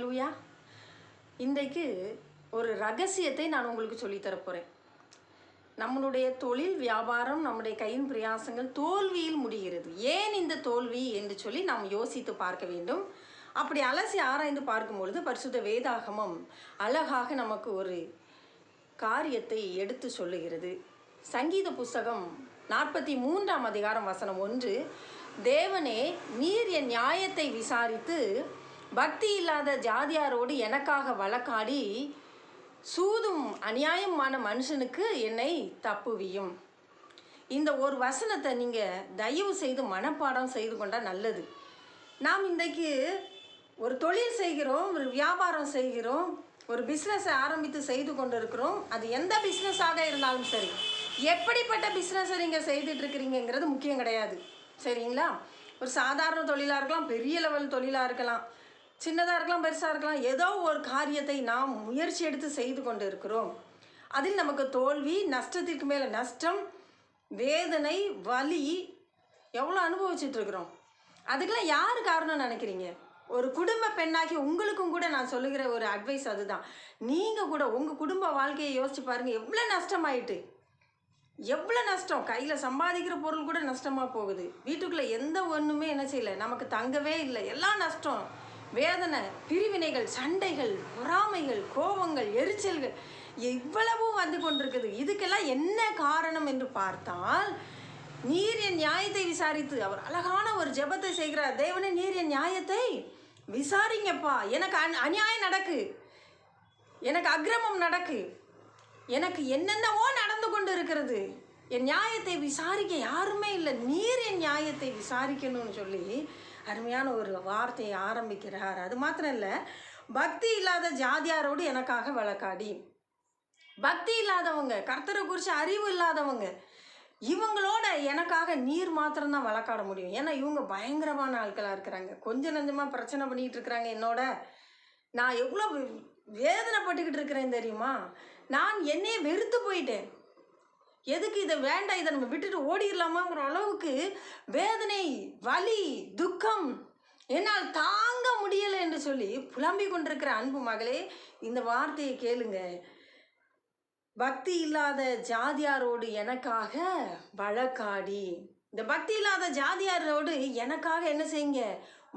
ஹalleluya. இன்றைக்கு ஒரு ரகசியத்தை நான் உங்களுக்கு சொல்லித் தரப் போகிறேன். நம்மளுடைய தொழில் வியாபாரம், நம்முடைய கையின் பிரயாசங்கள் தோல்வியில் முடிகிறது. ஏன் இந்த தோல்வி என்று சொல்லி நாம் யோசித்து பார்க்க வேண்டும். அப்படி அலசி ஆராய்ந்து பார்க்கும்பொழுது பரிசுத்த வேதாகமம் அழகாக நமக்கு ஒரு காரியத்தை எடுத்து சொல்லுகிறது. சங்கீத புஸ்தகம் 43ஆம் அதிகாரம் வசனம் 1, தேவனே நீர் என் நியாயத்தை விசாரித்து பக்தி இல்லாத ஜாதியாரோடு எனக்காக வழக்காடி சூதும் அநியாயமான மனுஷனுக்கு என்னை தப்புவியும். இந்த ஒரு வசனத்தை நீங்கள் தயவு செய்து மனப்பாடம் செய்து கொண்டால் நல்லது. நாம் இன்றைக்கு ஒரு தொழில் செய்கிறோம், ஒரு வியாபாரம் செய்கிறோம், ஒரு பிஸ்னஸை ஆரம்பித்து செய்து கொண்டு இருக்கிறோம். அது எந்த பிஸ்னஸாக இருந்தாலும் சரி, எப்படிப்பட்ட பிஸ்னஸை நீங்கள் செய்துட்ருக்கிறீங்கிறது முக்கியம் கிடையாது. சரிங்களா? ஒரு சாதாரண தொழிலாக இருக்கலாம், பெரிய லெவல் தொழிலாக இருக்கலாம், சின்னதாக இருக்கலாம், பெருசாக இருக்கலாம். ஏதோ ஒரு காரியத்தை நாம் முயற்சி எடுத்து செய்து கொண்டு இருக்கிறோம். அதில் நமக்கு தோல்வி, நஷ்டத்திற்கு மேலே நஷ்டம், வேதனை, வலி எவ்வளோ அனுபவிச்சுட்ருக்குறோம். அதுக்கெல்லாம் யார் காரணம் நினைக்கிறீங்க? ஒரு குடும்ப பெண்ணாகி உங்களுக்கும் கூட நான் சொல்லுகிற ஒரு அட்வைஸ் அதுதான். நீங்கள் கூட உங்கள் குடும்ப வாழ்க்கையை யோசிச்சு பாருங்கள். எவ்வளோ நஷ்டமாயிட்டு, எவ்வளோ நஷ்டம். கையில் சம்பாதிக்கிற பொருள் கூட நஷ்டமாக போகுது. வீட்டுக்குள்ளே எந்த ஒன்றுமே என்ன செய்யலை, நமக்கு தங்கவே இல்லை. எல்லாம் நஷ்டம், வேதனை, பிரிவினைகள், சண்டைகள், பொறாமைகள், கோபங்கள், எரிச்சல்கள் இவ்வளவும் வந்து கொண்டிருக்குது. இதுக்கெல்லாம் என்ன காரணம் என்று பார்த்தால், நீர் என் நியாயத்தை விசாரித்து, அவர் அழகான ஒரு ஜெபத்தை செய்கிறார். தேவனே நீர் என் நியாயத்தை விசாரிங்கப்பா. எனக்கு அநியாயம் நடக்கு, எனக்கு அக்கிரமம் நடக்கு, எனக்கு என்னென்னவோ நடந்து கொண்டு இருக்கிறது. என் நியாயத்தை விசாரிக்க யாருமே இல்லை, நீர் என் நியாயத்தை விசாரிக்கணும்னு சொல்லி அருமையான ஒரு வார்த்தையை ஆரம்பிக்கிறார். அது மாத்திரம் இல்லை, பக்தி இல்லாத ஜாதியாரோடு எனக்காக வழக்காடி. பக்தி இல்லாதவங்க, கர்த்தரை குறித்து அறிவு இல்லாதவங்க, இவங்களோட எனக்காக நீர் மாத்திரம்தான் வழக்காட முடியும். ஏன்னா இவங்க பயங்கரமான ஆட்களாக இருக்கிறாங்க. கொஞ்சம் நஞ்சமாக பிரச்சனை பண்ணிக்கிட்டு இருக்கிறாங்க என்னோட. நான் எவ்வளோ வேதனைப்பட்டுக்கிட்டு இருக்கிறேன் தெரியுமா? நான் என்னையே வெறுத்து போயிட்டேன். எதுக்கு இதை வேண்டாம், இதை நம்ம விட்டுட்டு ஓடிடலாமாங்கிற அளவுக்கு வேதனை, வலி, துக்கம் என்னால் தாங்க முடியலை என்று சொல்லி புலம்பிக் கொண்டிருக்கிற அன்பு மகளே, இந்த வார்த்தையை கேளுங்க. பக்தி இல்லாத ஜாதியாரோடு எனக்காக வழக்காடி. இந்த பக்தி இல்லாத ஜாதியாரோடு எனக்காக என்ன செய்யுங்க?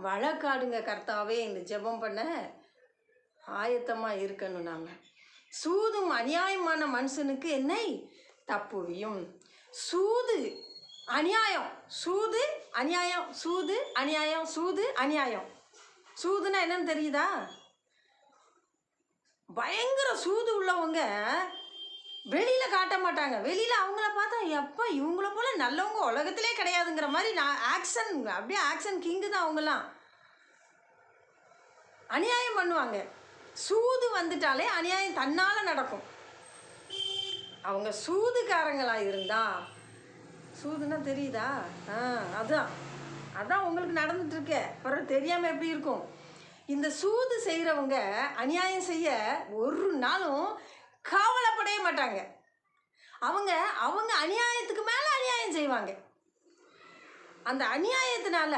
வழக்காடுங்க கர்த்தாவே. இந்த ஜெபம் பண்ண ஆயத்தமாக இருக்கணும். நாம் சூதும் அநியாயமான மனுஷனுக்கு என்னை தப்புவியும். சூது அநியாயம், சூது அநியாயம், சூது அநியாயம், சூது அநியாயம். சூதுன்னா என்னன்னு தெரியுதா? பயங்கர சூது உள்ளவங்க வெளியில் காட்ட மாட்டாங்க. வெளியில் அவங்கள பார்த்தா எப்போ இவங்கள போல நல்லவங்க உலகத்திலே கிடையாதுங்கிற மாதிரி நான் ஆக்ஷன், அப்படியே ஆக்ஷன் கிங்கு தான் அவங்களாம். அநியாயம் பண்ணுவாங்க. சூது வந்துட்டாலே அநியாயம் தன்னால் நடக்கும். அவங்க சூதுக்காரங்களாக இருந்தா, சூதுன்னா தெரியுதா? அதான் அதான் உங்களுக்கு நடந்துட்டுருக்க. அப்புறம் தெரியாமல் எப்படி இருக்கும்? இந்த சூது செய்கிறவங்க அநியாயம் செய்ய ஒரு நாளும் கவலைப்படவே மாட்டாங்க. அவங்க அவங்க அநியாயத்துக்கு மேலே அநியாயம் செய்வாங்க. அந்த அநியாயத்தினால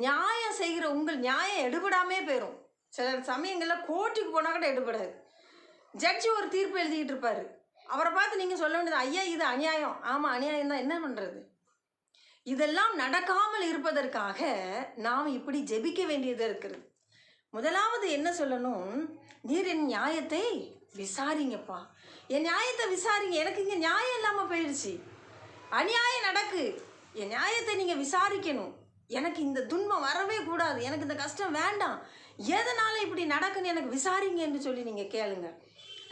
நியாயம் செய்கிற உங்கள் நியாயம் எடுபடாமே போயிடும். சில சமயங்களில் கோர்ட்டுக்கு போனால் கூட எடுபடாது. ஜட்ஜி ஒரு தீர்ப்பு எழுதிக்கிட்டு இருப்பார். அவரை பார்த்து நீங்கள் சொல்ல வேண்டியது, ஐயா இது அநியாயம். ஆமாம் அநியாயம் தான், என்ன பண்ணுறது? இதெல்லாம் நடக்காமல் இருப்பதற்காக நாம் இப்படி ஜெபிக்க வேண்டியது இருக்கிறது. முதலாவது என்ன சொல்லணும்? நீர் என் நியாயத்தை விசாரிங்கப்பா. என் நியாயத்தை விசாரிங்க. எனக்கு இங்கே நியாயம் இல்லாமல் போயிடுச்சு, அநியாயம் நடக்கு. என் நியாயத்தை நீங்கள் விசாரிக்கணும். எனக்கு இந்த துன்பம் வரவே கூடாது, எனக்கு இந்த கஷ்டம் வேண்டாம், எதனால் இப்படி நடக்குன்னு எனக்கு விசாரிங்க என்று சொல்லி நீங்கள் கேளுங்க.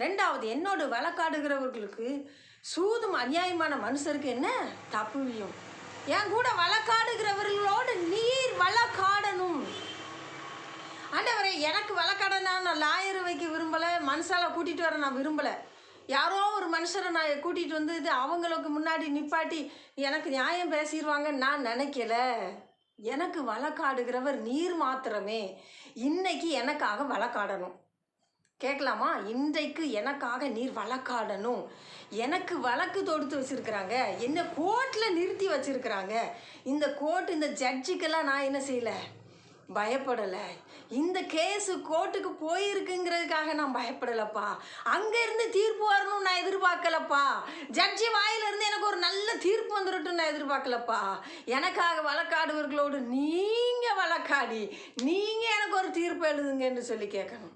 ரெண்டாவது, என்னோடு வழக்காடுகிறவர்களுக்கு சூதும் அநியாயமான மனுஷருக்கு என்ன தப்புவியும். என் கூட வழக்காடுகிறவர்களோடு நீர் வழக்காடணும். ஆண்டவரே, எனக்கு வழக்காடனா நான் லாயர் வைக்க விரும்பலை, மனுஷால கூட்டிகிட்டு வர நான் விரும்பலை. யாரோ ஒரு மனுஷரை நான் கூட்டிகிட்டு வந்து இது அவங்களுக்கு முன்னாடி நிப்பாட்டி எனக்கு நியாயம் பேசிடுவாங்கன்னு நான் நினைக்கல. எனக்கு வழக்காடுகிறவர் நீர் மாத்திரமே. இன்னைக்கு எனக்காக வழக்காடணும். கேட்கலாமா? இன்றைக்கு எனக்காக நீர் வழக்காடணும். எனக்கு வழக்கு தொடுத்து வச்சுருக்கிறாங்க, என்ன கோர்ட்டில் நிறுத்தி வச்சுருக்கிறாங்க. இந்த கோர்ட், இந்த ஜட்ஜுக்கெல்லாம் நான் என்ன செய்யலை, பயப்படலை. இந்த கேஸு கோர்ட்டுக்கு போயிருக்குங்கிறதுக்காக நான் பயப்படலப்பா. அங்கேருந்து தீர்ப்பு வரணும்னு நான் எதிர்பார்க்கலப்பா. ஜட்ஜி வாயிலிருந்து எனக்கு ஒரு நல்ல தீர்ப்பு வந்துடட்டும் நான் எதிர்பார்க்கலப்பா. எனக்காக வழக்காடுவர்களோடு நீங்கள் வழக்காடி நீங்கள் எனக்கு ஒரு தீர்ப்பு எழுதுங்கன்னு சொல்லி கேட்கணும்.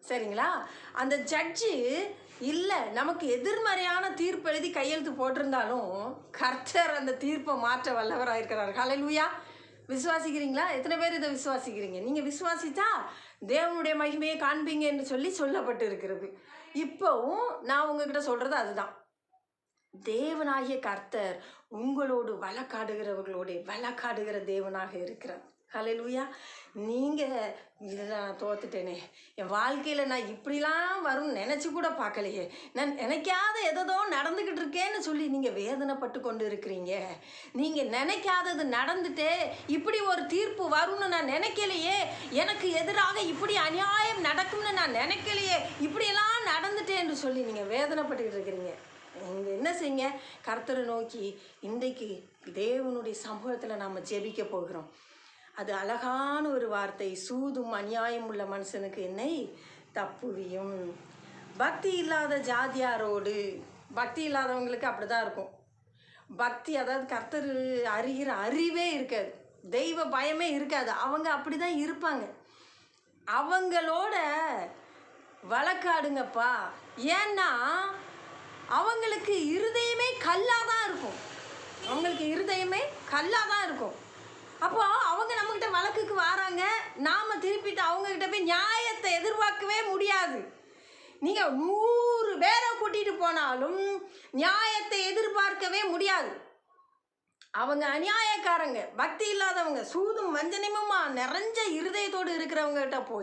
சரிங்களா? அந்த ஜட்ஜு இல்லை நமக்கு எதிர்மறையான தீர்ப்பு எழுதி கையெழுத்து போட்டிருந்தாலும் கர்த்தர் அந்த தீர்ப்பை மாற்ற வல்லவராக இருக்கிறார். ஹல்லேலூயா. விசுவாசிக்கிறீங்களா? எத்தனை பேர் இதை விசுவாசிக்கிறீங்க? நீங்கள் விசுவாசித்தா தேவனுடைய மகிமையை காண்பீங்க என்று சொல்லி சொல்லப்பட்டு இருக்கிறது. இப்போவும் நான் உங்ககிட்ட சொல்கிறது அதுதான். தேவனாகிய கர்த்தர் உங்களோடு வழக்காடுகிறவர்களோட வழக்காடுகிற தேவனாக இருக்கிறார். ஹல்லேலூயா. நீங்கள் இதில் நான் தோத்துட்டேனே, என் வாழ்க்கையில் நான் இப்படிலாம் வரும்னு நினச்சி கூட பார்க்கலையே, நான் நினைக்காத எதோ நடந்துக்கிட்டு இருக்கேன்னு சொல்லி நீங்கள் வேதனைப்பட்டு கொண்டு இருக்கிறீங்க. நீங்கள் நினைக்காதது நடந்துட்டே இப்படி ஒரு தீர்ப்பு வரும்னு நான் நினைக்கலையே, எனக்கு எதிராக இப்படி அநியாயம் நடக்கும்னு நான் நினைக்கலையே, இப்படியெல்லாம் நடந்துட்டேன்னு சொல்லி நீங்கள் வேதனைப்பட்டுக்கிட்டு இருக்கிறீங்க. நீங்கள் என்ன செய்யுங்க? கர்த்தரை நோக்கி இன்றைக்கு தேவனுடைய சமூகத்தில் நாம் ஜெபிக்க போகிறோம். அது அழகான ஒரு வார்த்தை. சூதும் அநியாயம் உள்ள மனுஷனுக்கு என்னை தப்புவியும். பக்தி இல்லாத ஜாதியாரோடு, பக்தி இல்லாதவங்களுக்கு அப்படி தான் இருக்கும். பக்தி அதாவது கர்த்தர் அறிகிற அறிவே இருக்காது, தெய்வ பயமே இருக்காது. அவங்க அப்படி தான் இருப்பாங்க. அவங்களோட வழக்காடுங்கப்பா. ஏன்னா அவங்களுக்கு இருதயமே கல்லாக தான் இருக்கும். அவங்களுக்கு இருதயமே கல்லாக தான் இருக்கும். அப்போ அவங்க நம்மகிட்ட வழக்குக்கு வராங்க, நாம் திருப்பிட்டு அவங்கக்கிட்ட போய் நியாயத்தை எதிர்பார்க்கவே முடியாது. நீங்கள் 100 பேரை கூட்டிகிட்டு போனாலும் நியாயத்தை எதிர்பார்க்கவே முடியாது. அவங்க அநியாயக்காரங்க, பக்தி இல்லாதவங்க, சூதும் வஞ்சனமுமா நிறைஞ்ச இருதயத்தோடு இருக்கிறவங்ககிட்ட போய்